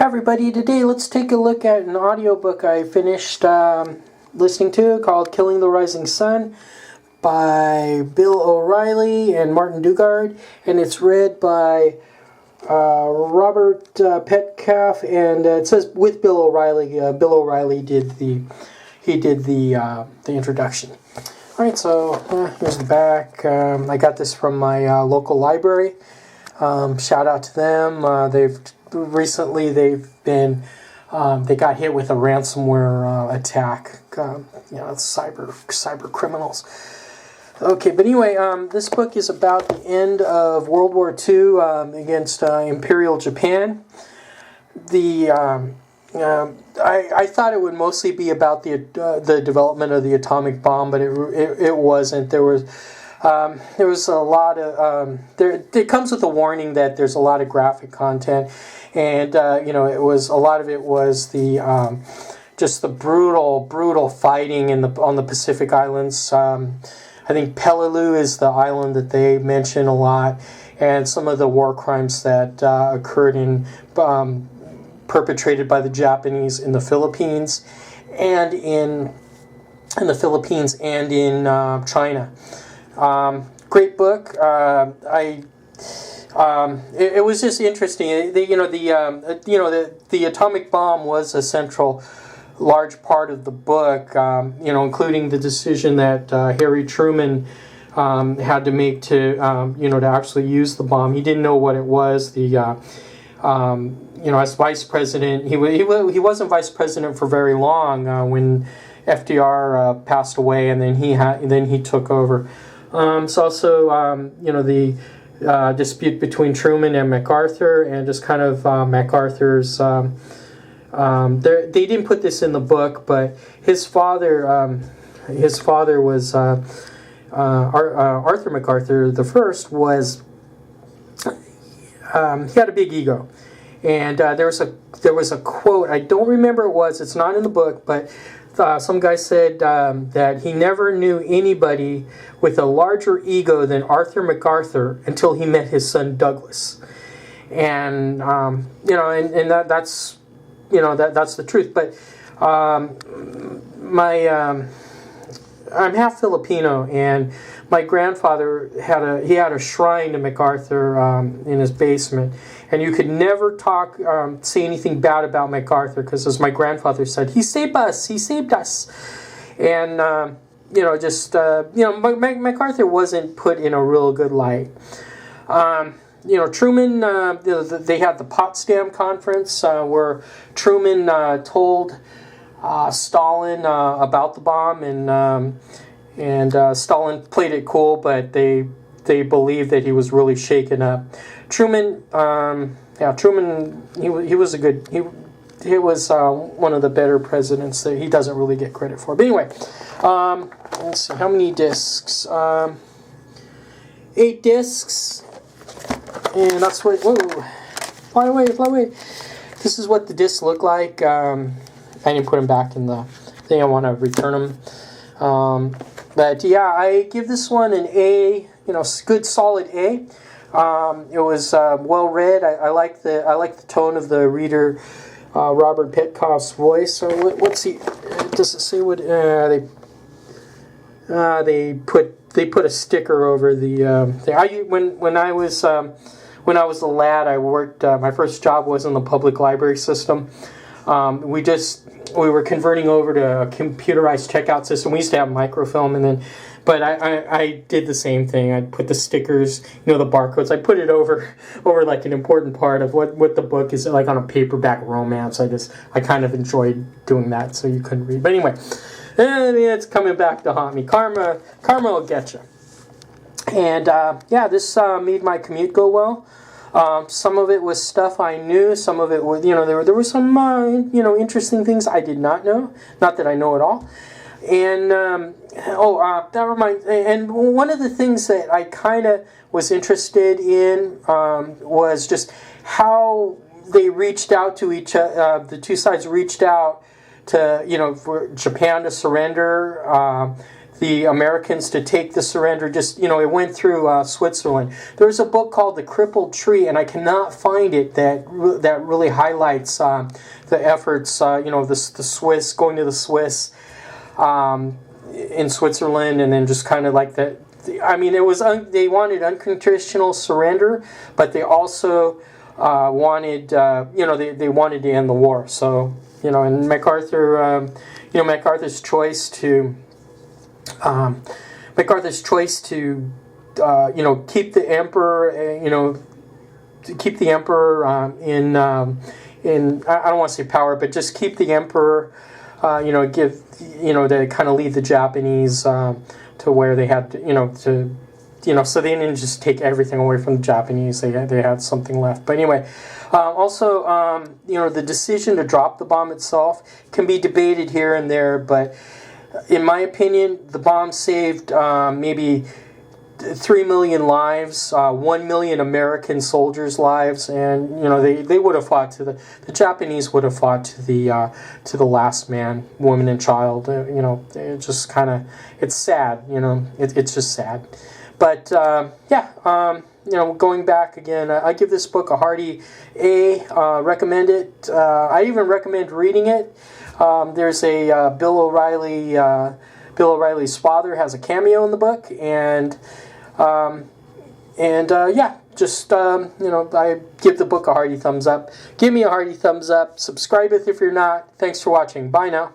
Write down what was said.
Hi everybody, today let's take a look at an audiobook I finished listening to called Killing the Rising Sun by Bill O'Reilly and Martin Dugard, and it's read by Robert Petkoff, and it says with Bill O'Reilly. Bill O'Reilly did the introduction. Alright, so here's the back. I got this from my local library. Shout out to them. They've been they got hit with a ransomware attack. Cyber criminals. Okay, but anyway, this book is about the end of World War II against Imperial Japan. I thought it would mostly be about the development of the atomic bomb, but it wasn't. There was a lot of it comes with a warning that there's a lot of graphic content, and a lot of it was the just the brutal fighting on the Pacific Islands. I think Peleliu is the island that they mention a lot, and some of the war crimes that occurred perpetrated by the Japanese in the Philippines, and in China. Great book. It was just interesting. The atomic bomb was a large part of the book. Including the decision that Harry Truman had to make to actually use the bomb. He didn't know what it was. As vice president, he wasn't vice president for very long when FDR passed away, and then he took over. It's also the dispute between Truman and MacArthur, and just kind of MacArthur's. They didn't put this in the book, but his father was Arthur MacArthur the First. Was he had a big ego, and there was a quote. I don't remember it was. It's not in the book, but some guy said that he never knew anybody with a larger ego than Arthur MacArthur until he met his son Douglas, and that's the truth. But I'm half Filipino, and my grandfather had a shrine to MacArthur in his basement, and you could never say anything bad about MacArthur, because, as my grandfather said, he saved us, and MacArthur wasn't put in a real good light. Truman, they had the Potsdam Conference where Truman told Stalin about the bomb, and Stalin played it cool, but they believed that he was really shaken up. Truman, he was one of the better presidents that he doesn't really get credit for. But anyway, let's see, how many discs? 8 discs. And that's what, fly away. This is what the discs look like. I didn't put them back in the thing. I want to return them. But yeah, I give this one an A, good solid A. It was well read. I like the tone of the reader, Robert Petkoff's voice. So let's see, does it say what they put a sticker over the thing. When I was a lad, I worked. My first job was in the public library system. We were converting over to a computerized checkout system. We used to have microfilm, but I did the same thing. I put the stickers, the barcodes. I put it over like an important part of what the book is, like on a paperback romance. I kind of enjoyed doing that, so you couldn't read. But anyway, it's coming back to haunt me. Karma will get you. And this made my commute go well. Some of it was stuff I knew. Some of it was, there were some, interesting things I did not know. Not that I know it all. And, that reminds, and one of the things that I kind of was interested in was just how they reached out to each other. The two sides reached out to, for Japan to surrender. the Americans to take the surrender. Just, it went through Switzerland. There's a book called The Crippled Tree, and I cannot find it that really highlights the efforts, the Swiss, going to the Swiss in Switzerland, and then just kind of like that. I mean, it was they wanted unconditional surrender, but they also wanted, they wanted to end the war. So, and MacArthur, MacArthur's choice to keep the emperor, keep the emperor in I don't want to say power, but just keep the emperor, to kind of lead the Japanese to where they had to, so they didn't just take everything away from the Japanese. They had something left. But anyway, also, the decision to drop the bomb itself can be debated here and there, but in my opinion, the bomb saved maybe 3 million lives, 1 million American soldiers' lives, and they would have fought the Japanese would have fought to the last man, woman, and child. It just kind of, it's sad. It's just sad. But going back again, I give this book a hearty A. Recommend it. I even recommend reading it. There's a Bill O'Reilly. Bill O'Reilly's father has a cameo in the book, and I give the book a hearty thumbs up. Give me a hearty thumbs up. Subscribe if you're not. Thanks for watching. Bye now.